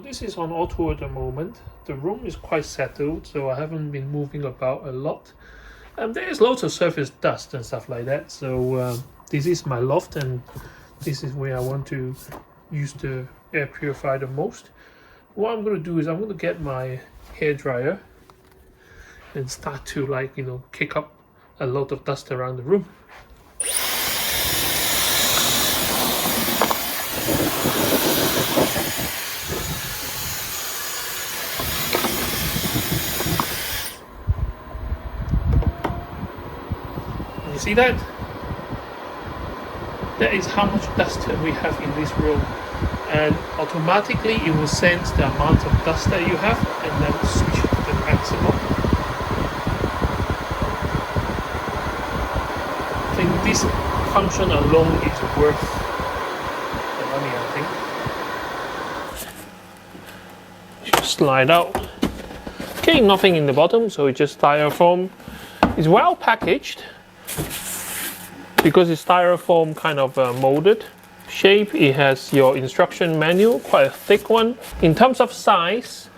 this is on auto at the moment. The room is quite settled, so I haven't been moving about a lot. There is lots of surface dust and stuff like that. So this is my loft, and this is where I want to use the air purifier the most. What I'm going to do is I'm going to get my hairdryer and start to, like, you know, kick up a lot of dust around the room. You see that? That is how much dust we have in this room, and automatically it will sense the amount of dust that you have and then switch it to the maximum. I think this function alone is worth the money, I think. Just slide out. Okay, nothing in the bottom, so it's just styrofoam. It's well packaged because it's styrofoam kind of molded shape. It has your instruction manual, quite a thick one. In terms of size,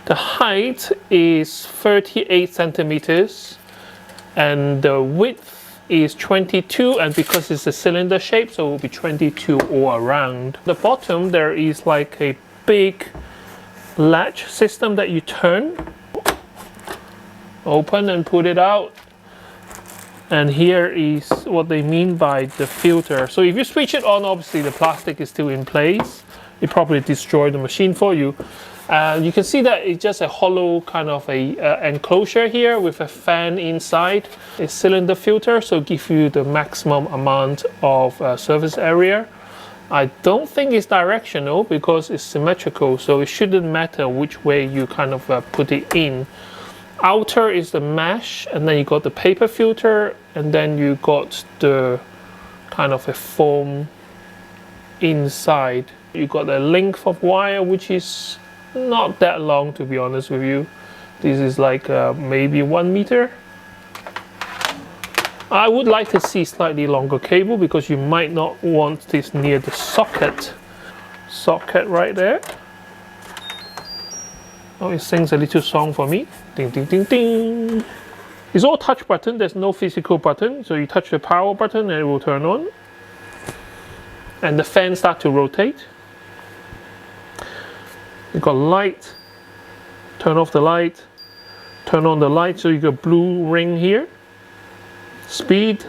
the height is 38 centimeters and the width is 22, and because it's a cylinder shape, so it will be 22 all around. The bottom there is like a big latch system that you turn, open and put it out. And here is what they mean by the filter. So if you switch it on, obviously the plastic is still in place. It probably destroyed the machine for you. You can see that it's just a hollow kind of a enclosure here with a fan inside. A cylinder filter, so give you the maximum amount of surface area. I don't think it's directional because it's symmetrical, so it shouldn't matter which way you kind of put it in. Outer is the mesh, and then you got the paper filter, and then you got the kind of a foam inside. You got a length of wire which is not that long, to be honest with you. This is like maybe 1 meter. I would like to see slightly longer cable because you might not want this near the socket. Socket right there. Oh, it sings a little song for me. Ding, ding, ding, ding. It's all touch button. There's no physical button. So you touch the power button and it will turn on. And the fan starts to rotate. You got light. Turn off the light. Turn on the light. So you got blue ring here. Speed.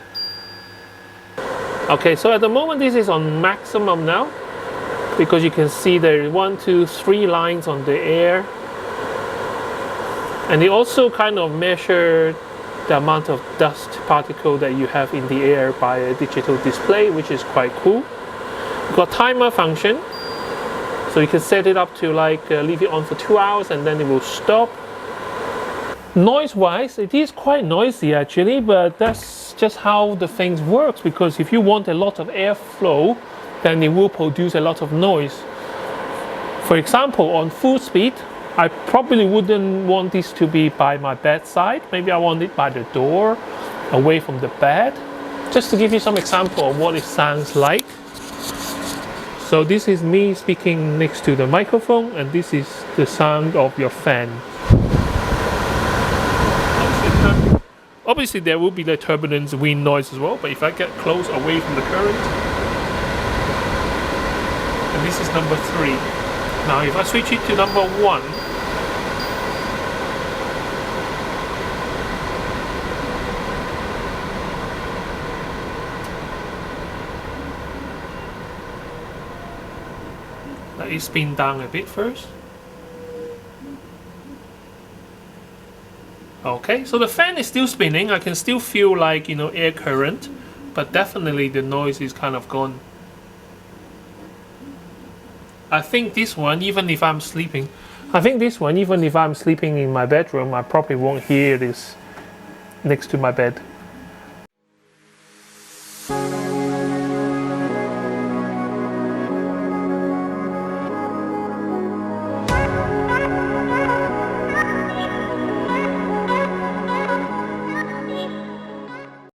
Okay, so at the moment this is on maximum now, because you can see there are 1, 2, 3 lines on the air. And it also kind of measures the amount of dust particle that you have in the air by a digital display, which is quite cool. You've got timer function, so you can set it up to like leave it on for 2 hours and then it will stop. Noise wise, it is quite noisy actually, but that's just how the thing works, because if you want a lot of airflow, then it will produce a lot of noise. For example, on full speed, I probably wouldn't want this to be by my bedside. Maybe I want it by the door, away from the bed. Just to give you some example of what it sounds like. So this is me speaking next to the microphone, and this is the sound of your fan. Obviously there will be the turbulence, wind noise as well, but if I get close away from the current, and this is number 3. Now if I switch it to number 1, let it spin down a bit first. Okay, so the fan is still spinning. I can still feel like, you know, air current, but definitely the noise is kind of gone. I think this one, even if I'm sleeping, in my bedroom, I probably won't hear this next to my bed.